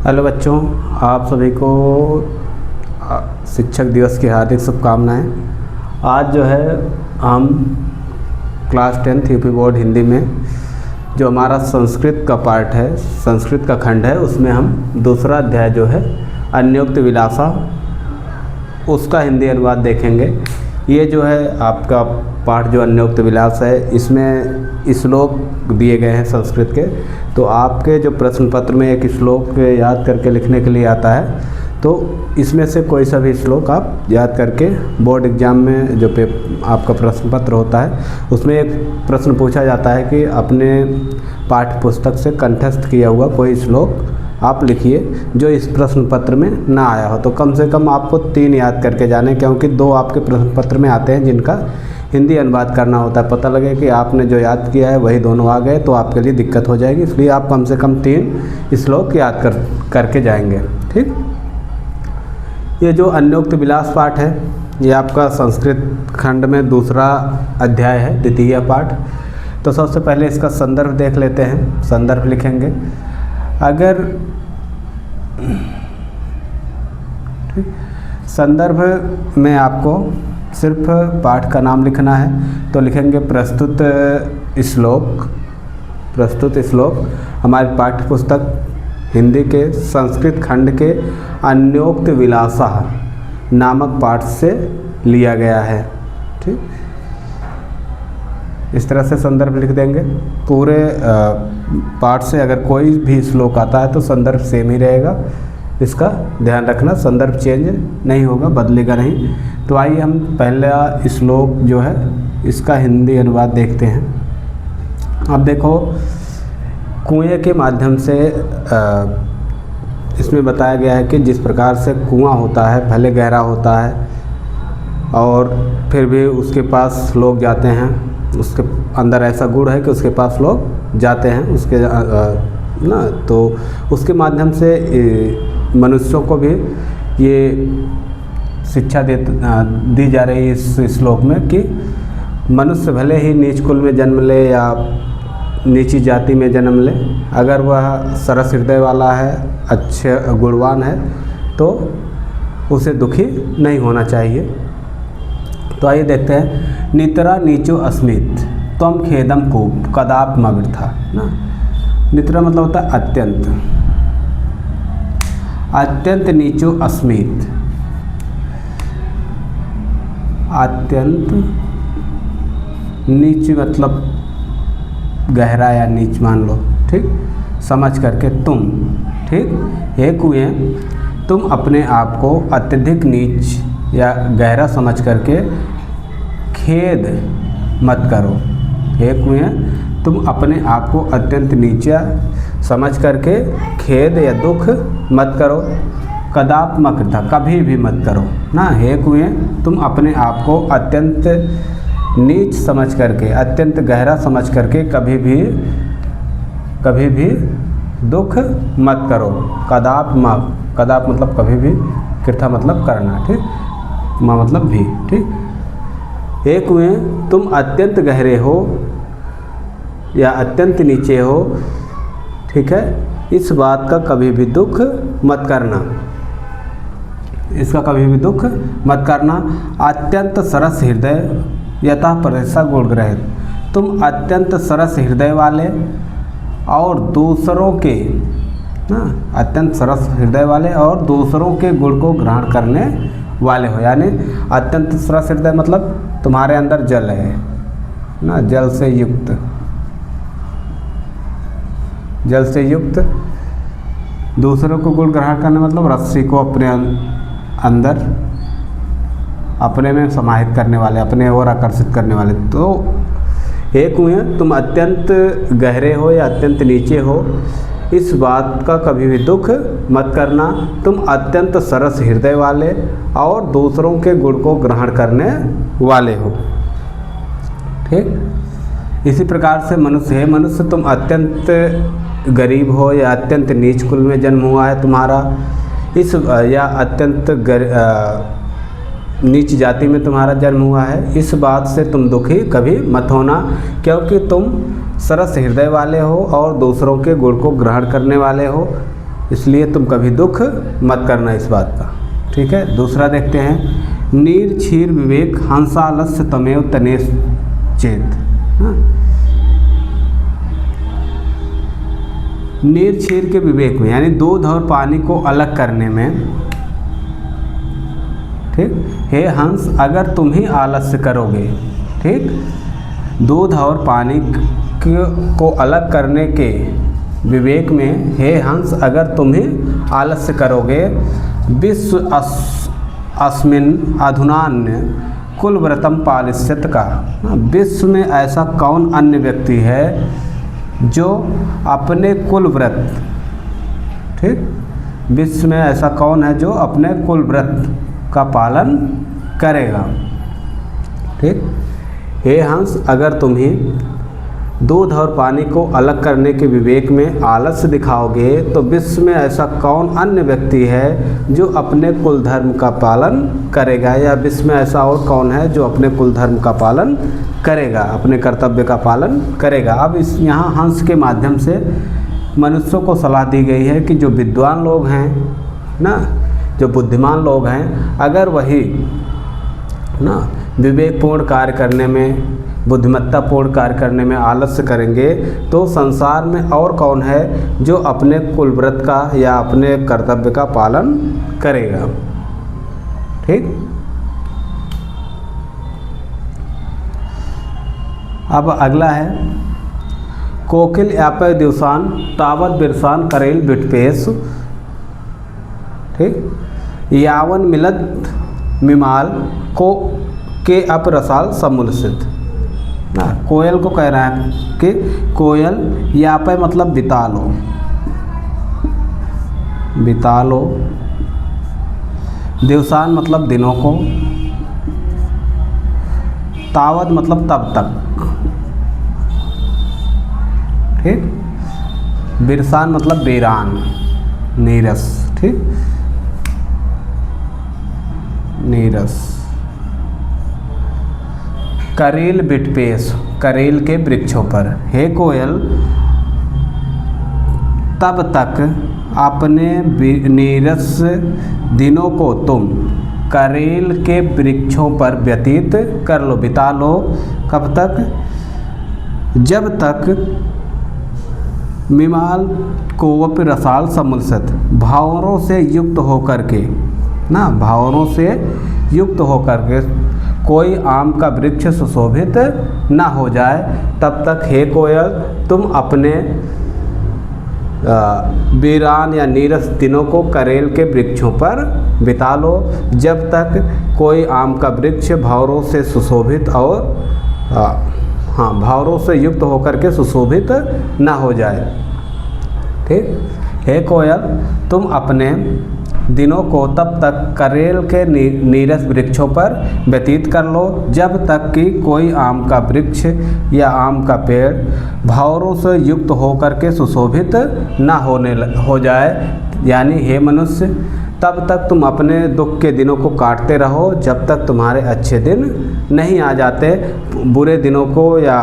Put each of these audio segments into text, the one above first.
Hello बच्चों, आप सभी को शिक्षक दिवस की हार्दिक शुभकामनाएं। आज जो है हम class 10th UP board Hindi में जो हमारा संस्कृत का पार्ट है, संस्कृत का खंड है, उसमें हम दूसरा अध्याय जो है अन्योक्त विलासा, उसका हिंदी अनुवाद देखेंगे। ये जो है आपका पाठ जो अन्योक्त विलास है, इसमें श्लोक दिए गए हैं संस्कृत के। तो आपके जो प्रश्न पत्र में एक श्लोक याद करके लिखने के लिए आता है, तो इसमें से कोई सा भी श्लोक आप याद करके बोर्ड एग्ज़ाम में जो आपका प्रश्न पत्र होता है, उसमें एक प्रश्न पूछा जाता है कि अपने पाठ्य पुस्तक से कंठस्थ किया हुआ कोई श्लोक आप लिखिए जो इस प्रश्न पत्र में ना आया हो। तो कम से कम आपको 3 याद करके जाने, क्योंकि 2 आपके प्रश्न पत्र में आते हैं जिनका हिंदी अनुवाद करना होता है। पता लगे कि आपने जो याद किया है वही दोनों आ गए तो आपके लिए दिक्कत हो जाएगी, इसलिए आप कम से कम 3 श्लोक याद करके जाएंगे। ठीक, ये जो अन्योक्त विलास पाठ है, ये आपका संस्कृत खंड में दूसरा अध्याय है, द्वितीय पाठ। तो सबसे पहले इसका संदर्भ देख लेते हैं। संदर्भ लिखेंगे, अगर संदर्भ में आपको सिर्फ पाठ का नाम लिखना है तो लिखेंगे प्रस्तुत श्लोक। प्रस्तुत श्लोक हमारी पाठ्य पुस्तक हिंदी के संस्कृत खंड के अन्योक्त विलासा नामक पाठ से लिया गया है। ठीक, इस तरह से संदर्भ लिख देंगे। पूरे पाठ से अगर कोई भी श्लोक आता है तो संदर्भ सेम ही रहेगा, इसका ध्यान रखना। संदर्भ चेंज नहीं होगा, बदलेगा नहीं। तो आइए हम पहला श्लोक जो है इसका हिंदी अनुवाद देखते हैं। अब देखो, कुएं के माध्यम से इसमें बताया गया है कि जिस प्रकार से कुआं होता है, भले गहरा होता है और फिर भी उसके पास लोग जाते हैं, उसके अंदर ऐसा गुण है कि उसके पास लोग जाते हैं उसके ना, तो उसके माध्यम से मनुष्यों को भी ये शिक्षा दी जा रही है इस श्लोक में कि मनुष्य भले ही नीच कुल में जन्म ले या नीची जाति में जन्म ले, अगर वह सरस हृदय वाला है, अच्छे गुणवान है, तो उसे दुखी नहीं होना चाहिए। तो आइए देखते हैं। नितरा नीचो अस्मित त्वम खेदम कूप कदाप मवृथा ना। नितरा मतलब होता है अत्यंत, अत्यंत नीचो अस्मित, अत्यंत नीच मतलब गहरा या नीच मान लो। ठीक, समझ करके तुम, ठीक, हे कुएं, तुम अपने आप को अत्यधिक नीच या गहरा समझ करके खेद मत करो। हे कुएं, तुम अपने आप को अत्यंत नीचा समझ करके खेद या दुख मत करो। कदाप मकृथा, कभी भी मत करो ना। हे कुएं, तुम अपने आप को अत्यंत नीच समझ करके, अत्यंत गहरा समझ करके कभी भी दुख मत करो। कदाप मतलब कभी भी, कृथा मतलब करना, ठीक, माँ मतलब भी। ठीक, हे कुएं, तुम अत्यंत गहरे हो या अत्यंत नीचे हो, ठीक है, इस बात का कभी भी दुख मत करना, इसका कभी भी दुख मत करना। अत्यंत सरस हृदय यथा परसा गुण ग्रहित, तुम अत्यंत सरस हृदय वाले और दूसरों के ना, अत्यंत सरस हृदय वाले और दूसरों के गुण को ग्रहण करने वाले हो। यानी अत्यंत सरस हृदय मतलब तुम्हारे अंदर जल है ना, जल से युक्त। दूसरों को गुण ग्रहण करने मतलब रस्सी को अपने अंदर, अपने में समाहित करने वाले, अपने ओर आकर्षित करने वाले। तो हे कुएं, तुम अत्यंत गहरे हो या अत्यंत नीचे हो, इस बात का कभी भी दुख मत करना। तुम अत्यंत सरस हृदय वाले और दूसरों के गुण को ग्रहण करने वाले हो। ठीक, इसी प्रकार से मनुष्य है। मनुष्य, तुम अत्यंत गरीब हो या अत्यंत नीच कुल में जन्म हुआ है तुम्हारा, इस या अत्यंत नीच जाति में तुम्हारा जन्म हुआ है, इस बात से तुम दुखी कभी मत होना, क्योंकि तुम सरस हृदय वाले हो और दूसरों के गुण को ग्रहण करने वाले हो। इसलिए तुम कभी दुख मत करना इस बात का। ठीक है, दूसरा देखते हैं, नीर क्षीर विवेक हंसालस्य तमेव तनेश चेत। हाँ, नीर क्षीर के विवेक में, यानी दूध और पानी को अलग करने में, ठीक, हे हंस अगर तुम ही आलस्य करोगे, ठीक, दूध और पानी को अलग करने के विवेक में, हे हंस अगर तुम ही आलस्य करोगे, विश्व अस्मिन् अधुनान्य कुल व्रतम पालिष्यत का, विश्व में ऐसा कौन अन्य व्यक्ति है जो अपने कुल व्रत, ठीक, विश्व में ऐसा कौन है जो अपने कुल व्रत का पालन करेगा। ठीक, हे हंस अगर तुम ही दूध और पानी को अलग करने के विवेक में आलस्य दिखाओगे तो विश्व में ऐसा कौन अन्य व्यक्ति है जो अपने कुल धर्म का पालन करेगा, या विश्व में ऐसा और कौन है जो अपने कुल धर्म का पालन करेगा, अपने कर्तव्य का पालन करेगा। अब इस यहाँ हंस के माध्यम से मनुष्यों को सलाह दी गई है कि जो विद्वान लोग हैं ना, जो बुद्धिमान लोग हैं, अगर वही ना विवेकपूर्ण कार्य करने में, बुद्धिमत्तापूर्ण कार्य करने में आलस्य करेंगे तो संसार में और कौन है जो अपने कुल व्रत का या अपने कर्तव्य का पालन करेगा। ठीक, अब अगला है, कोकिल यापय दिवसान तावत बिरसान करेल बिटपेश। ठीक, यावन मिलत मिमाल को के अप रसाल समुलसित। ना, कोयल को कह रहा है कि कोयल यापय मतलब बिता लो, बिता लो, दिवसान मतलब दिनों को, तावत मतलब तब तक, ठीक, बिरसान मतलब बेरान, नीरस, ठीक, नीरस, करेल बिटपेश, करेल के वृक्षों पर, हे कोयल तब तक अपने नीरस दिनों को तुम करेल के वृक्षों पर व्यतीत कर लो, बिता लो। कब तक? जब तक मिमाल कोवप रसाल समुलसत, भावरों से युक्त होकर के ना, भावरों से युक्त होकर के कोई आम का वृक्ष सुशोभित ना हो जाए, तब तक हे कोयल तुम अपने वीरान या नीरस दिनों को करेल के वृक्षों पर बिता लो, जब तक कोई आम का वृक्ष भावरों से सुशोभित और भावरों से युक्त होकर के सुशोभित ना हो जाए। ठीक, हे कोयल तुम अपने दिनों को तब तक करेल के नीरस वृक्षों पर व्यतीत कर लो जब तक कि कोई आम का वृक्ष या आम का पेड़ भावरों से युक्त होकर के सुशोभित ना हो जाए। यानी हे मनुष्य, तब तक तुम अपने दुख के दिनों को काटते रहो जब तक तुम्हारे अच्छे दिन नहीं आ जाते। बुरे दिनों को या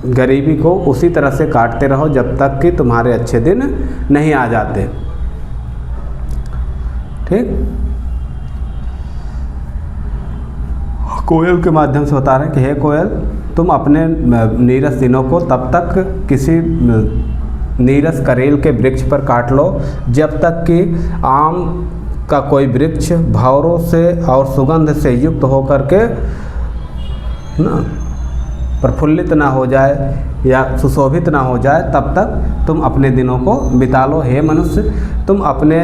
गरीबी को उसी तरह से काटते रहो जब तक कि तुम्हारे अच्छे दिन नहीं आ जाते। ठीक, कोयल के माध्यम से बता रहे हैं कि हे कोयल तुम अपने नीरस दिनों को तब तक किसी नीरस करेल के वृक्ष पर काट लो जब तक कि आम का कोई वृक्ष भावरों से और सुगंध से युक्त होकर के ना प्रफुल्लित ना हो जाए या सुशोभित ना हो जाए, तब तक तुम अपने दिनों को बिता लो। हे मनुष्य, तुम अपने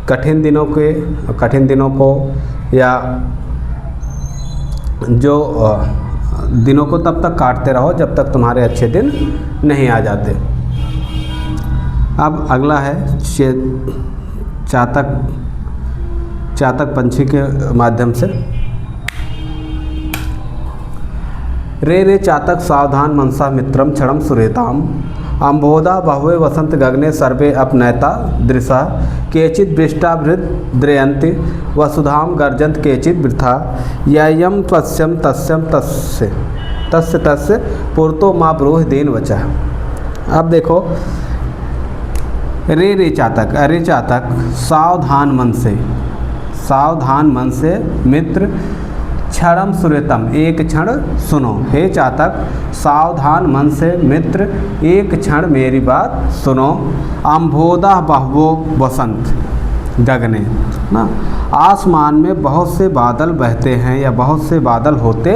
कठिन दिनों को या जो दिनों को तब तक काटते रहो जब तक तुम्हारे अच्छे दिन नहीं आ जाते। अब अगला है चातक पंछी के माध्यम से, रे चातक सावधान मनसा मित्रम क्षणम सुरेताम, अम्बोधा बहुवे वसंत गगने सर्वे अपनयता दृशा, केचित् वृष्टाभृत द्रयन्ति वसुधाम गर्जंत केचित् वृथा, ययम त्वस्यम तस्यम तस्य तस्य तस्य पुरतो माँ ब्रूह दीन वचः। अब देखो रे चातक, अरे चातक सावधान मन से मित्र क्षणम सुरेतम, एक क्षण सुनो। हे चातक सावधान मन से मित्र एक क्षण मेरी बात सुनो। अम्भोदा बहवो वसंत गगने ना, आसमान में बहुत से बादल बहते हैं या बहुत से बादल होते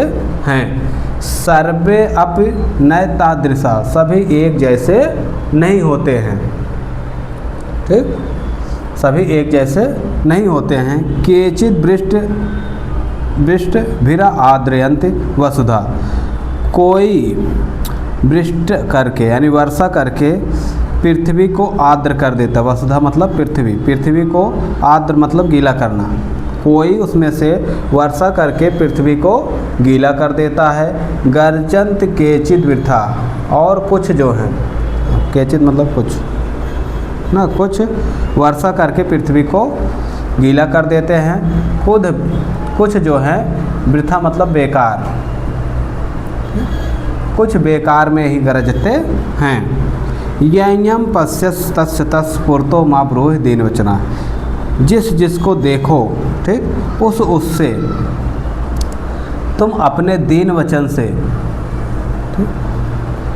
हैं। सर्वे अपि न तादृशा, सभी एक जैसे नहीं होते हैं। ठीक, सभी एक जैसे नहीं होते हैं। केचित वृष्ट भिरा आद्रयंत वसुधा, कोई वृष्ट करके यानी वर्षा करके पृथ्वी को आर्द्र कर देता। वसुधा मतलब पृथ्वी को आर्द्र मतलब गीला करना। कोई उसमें से वर्षा करके पृथ्वी को गीला कर देता है। गर्जंत केचित वृथा, और कुछ जो है, केचित मतलब कुछ ना, कुछ वर्षा करके पृथ्वी को गीला कर देते हैं। खुद कुछ जो है वृथा मतलब बेकार, कुछ बेकार में ही गरजते हैं। यम पश्यस तस्य तस् पुरतो माँ ब्रूहि दीन वचना, जिस जिसको देखो ठीक उससे तुम अपने दीन वचन से, ठीक,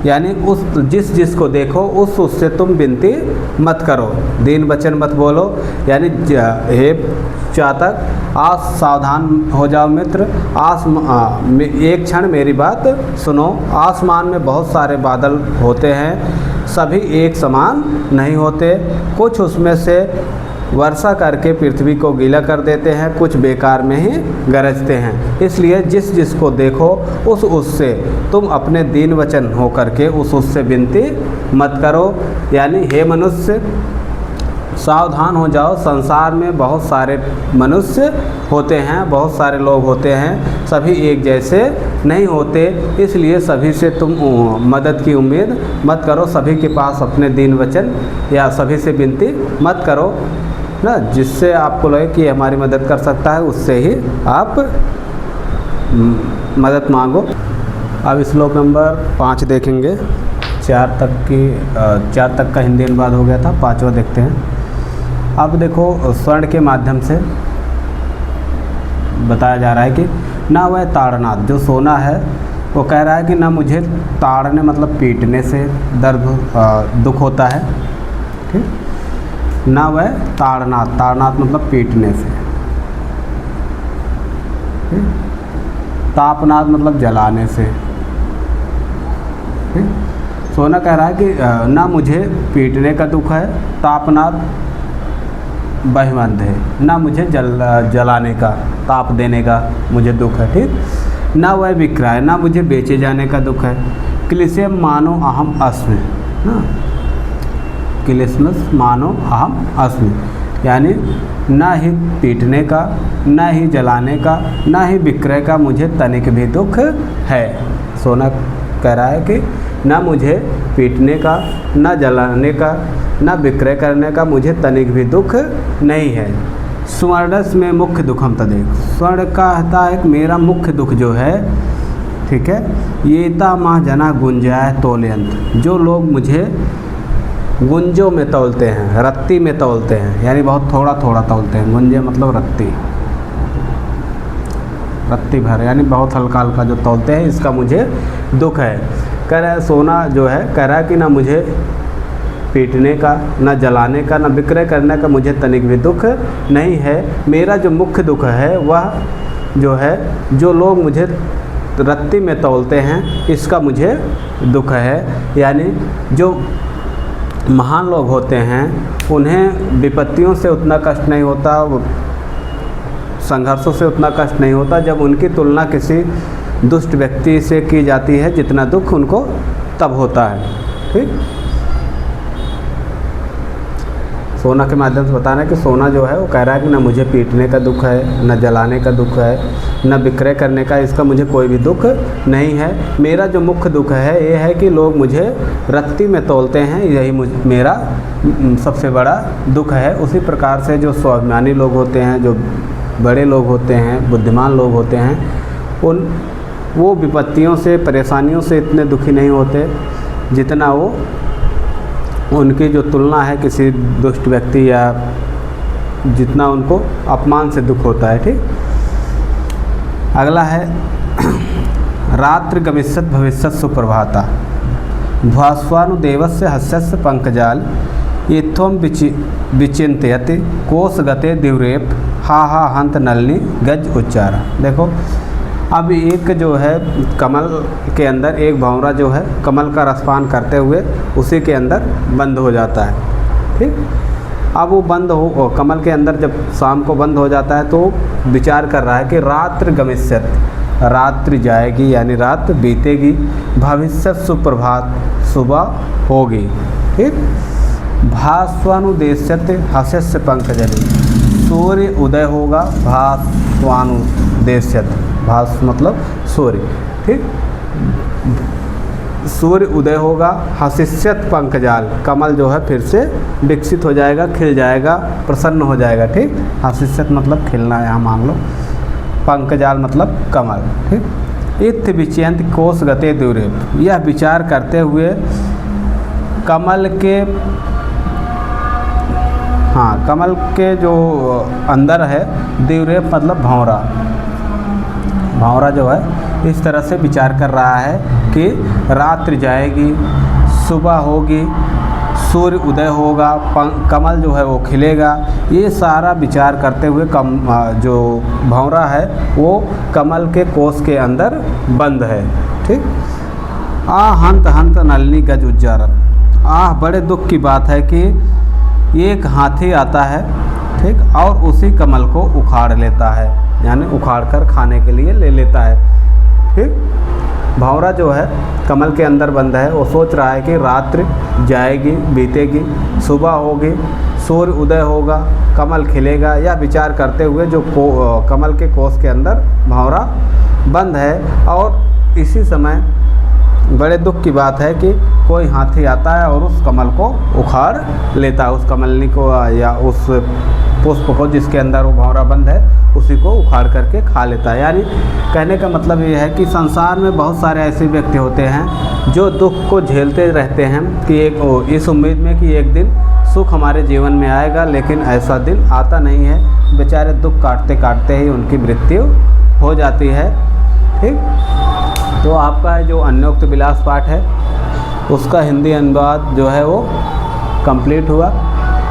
यानी उस जिसको देखो उससे तुम विनती मत करो, दीन वचन मत बोलो। यानी हे चातक आज सावधान हो जाओ मित्र, एक क्षण मेरी बात सुनो। आसमान में बहुत सारे बादल होते हैं, सभी एक समान नहीं होते। कुछ उसमें से वर्षा करके पृथ्वी को गीला कर देते हैं, कुछ बेकार में ही गरजते हैं। इसलिए जिस जिसको देखो उससे तुम अपने दीन वचन हो करके उससे विनती मत करो। यानी हे मनुष्य सावधान हो जाओ, संसार में बहुत सारे मनुष्य होते हैं, बहुत सारे लोग होते हैं, सभी एक जैसे नहीं होते। इसलिए सभी से तुम मदद की उम्मीद मत करो, सभी के पास अपने दीन वचन या सभी से विनती मत करो ना। जिससे आपको लगे कि हमारी मदद कर सकता है उससे ही आप मदद मांगो। अब श्लोक नंबर 5 देखेंगे। 4 तक का हिंदी अनुवाद हो गया था, 5वां देखते हैं। अब देखो स्वर्ण के माध्यम से बताया जा रहा है कि ना वह ताड़नाथ जो सोना है वो कह रहा है कि ना मुझे ताड़ने मतलब पीटने से दुख होता है। ठीक, ना वह ताड़नाथ मतलब पीटने से। ठीक, तापनाथ मतलब जलाने से। ठीक, सोना कह रहा है कि ना मुझे पीटने का दुख है, तापनाथ बहिमंद है, ना मुझे जलाने का ताप देने का मुझे दुख है। ठीक, ना वह विक्रय, ना मुझे बेचे जाने का दुख है। क्लिशे मानो अहम अस्मि ना, क्लिशमस मानो अहम अस्मि, यानी ना ही पीटने का, ना ही जलाने का, ना ही विक्रय का मुझे तनिक भी दुख है। सोना कह रहा है कि ना मुझे पीटने का, ना जलाने का, ना विक्रय करने का मुझे तनिक भी दुख नहीं है। स्वर्णस में मुख्य दुखम तदेक, स्वर्ण कहता है कि मेरा मुख्य दुख जो है, ठीक है, ये ता माँ जना गुंजाय तोलयंत, जो लोग मुझे गुंजों में तौलते हैं, रत्ती में तौलते हैं, यानी बहुत थोड़ा थोड़ा तौलते हैं। गुंजे मतलब रत्ती भर, यानी बहुत हल्का हल्का जो तौलते हैं, इसका मुझे दुख है। कह रहा है सोना जो है, कह रहा है कि ना मुझे पीटने का, ना जलाने का, ना विक्रय करने का मुझे तनिक भी दुख नहीं है। मेरा जो मुख्य दुख है वह जो है, जो लोग मुझे रत्ती में तौलते हैं, इसका मुझे दुख है। यानी जो महान लोग होते हैं उन्हें विपत्तियों से उतना कष्ट नहीं होता, संघर्षों से उतना कष्ट नहीं होता जब उनकी तुलना किसी दुष्ट व्यक्ति से की जाती है, जितना दुख उनको तब होता है। ठीक, सोना के माध्यम से बताना है कि सोना जो है वो कह रहा है कि ना मुझे पीटने का दुख है, ना जलाने का दुख है, ना विक्रय करने का, इसका मुझे कोई भी दुख नहीं है। मेरा जो मुख्य दुख है ये है कि लोग मुझे रत्ती में तौलते हैं, यही मेरा सबसे बड़ा दुख है। उसी प्रकार से जो स्वाभिमानी लोग होते हैं, जो बड़े लोग होते हैं, बुद्धिमान लोग होते हैं, वो विपत्तियों से, परेशानियों से इतने दुखी नहीं होते जितना वो उनकी जो तुलना है किसी दुष्ट व्यक्ति या जितना उनको अपमान से दुख होता है। ठीक, अगला है रात्रि गमिष्यत् भविष्यत् सुप्रभाता ध्वास्वानुदेवस्य हस्यस्य पंकजाल एत्वं विचिन्तयति कोश गते दिव्रेप हा हा हंत नलनी गज उच्चारा। देखो, अब एक जो है कमल के अंदर एक भंवरा जो है कमल का रसपान करते हुए उसी के अंदर बंद हो जाता है। ठीक, अब वो बंद हो कमल के अंदर जब शाम को बंद हो जाता है तो विचार कर रहा है कि रात्रि गमिष्यत्, रात्रि जाएगी यानी रात बीतेगी, भविष्यत् सुप्रभात, सुबह होगी। ठीक, भास्वानुदेश्यत हस्यस्य पंकजलि, सूर्य उदय होगा, भास्वानुदेश्यत, भास मतलब सूर्य। ठीक, सूर्य उदय होगा, हसिष्यत पंकजाल, कमल जो है फिर से विकसित हो जाएगा, खिल जाएगा, प्रसन्न हो जाएगा। ठीक, हसिष्यत मतलब खिलना, यहाँ मान लो, पंकजाल मतलब कमल। ठीक, इत्थ विचयंत कोश गते दिव्रेप, यह विचार करते हुए कमल के, हाँ, कमल के जो अंदर है दिव्रेप मतलब भंवरा, भंवरा जो है इस तरह से विचार कर रहा है कि रात्रि जाएगी, सुबह होगी, सूर्य उदय होगा, कमल जो है वो खिलेगा। ये सारा विचार करते हुए जो भंवरा है वो कमल के कोश के अंदर बंद है। ठीक, हंत हंत नलनी गज उज्जारन, बड़े दुख की बात है कि एक हाथी आता है, ठीक, और उसी कमल को उखाड़ लेता है, यानी उखाड़ कर खाने के लिए ले लेता है। ठीक, भंवरा जो है कमल के अंदर बंद है, वो सोच रहा है कि रात्रि जाएगी, बीतेगी, सुबह होगी, सूर्य उदय होगा, कमल खिलेगा। यह विचार करते हुए जो कमल के कोश के अंदर भंवरा बंद है, और इसी समय बड़े दुख की बात है कि कोई हाथी आता है और उस कमल को उखाड़ लेता है, उस कमलनी को या उस पुष्प को जिसके अंदर वो भंवरा बंद है उसी को उखाड़ करके खा लेता है। यानी कहने का मतलब ये है कि संसार में बहुत सारे ऐसे व्यक्ति होते हैं जो दुख को झेलते रहते हैं कि इस उम्मीद में कि एक दिन सुख हमारे जीवन में आएगा, लेकिन ऐसा दिन आता नहीं है। बेचारे दुख काटते काटते ही उनकी मृत्यु हो जाती है। ठीक, तो आपका जो अन्योक्त विलास पाठ है उसका हिंदी अनुवाद जो है वो कंप्लीट हुआ।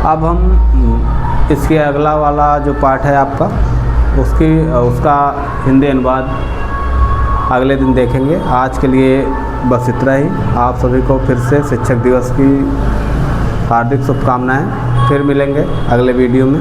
अब हम इसके अगला वाला जो पाठ है आपका उसका हिंदी अनुवाद अगले दिन देखेंगे। आज के लिए बस इतना ही। आप सभी को फिर से शिक्षक दिवस की हार्दिक शुभकामनाएं। फिर मिलेंगे अगले वीडियो में।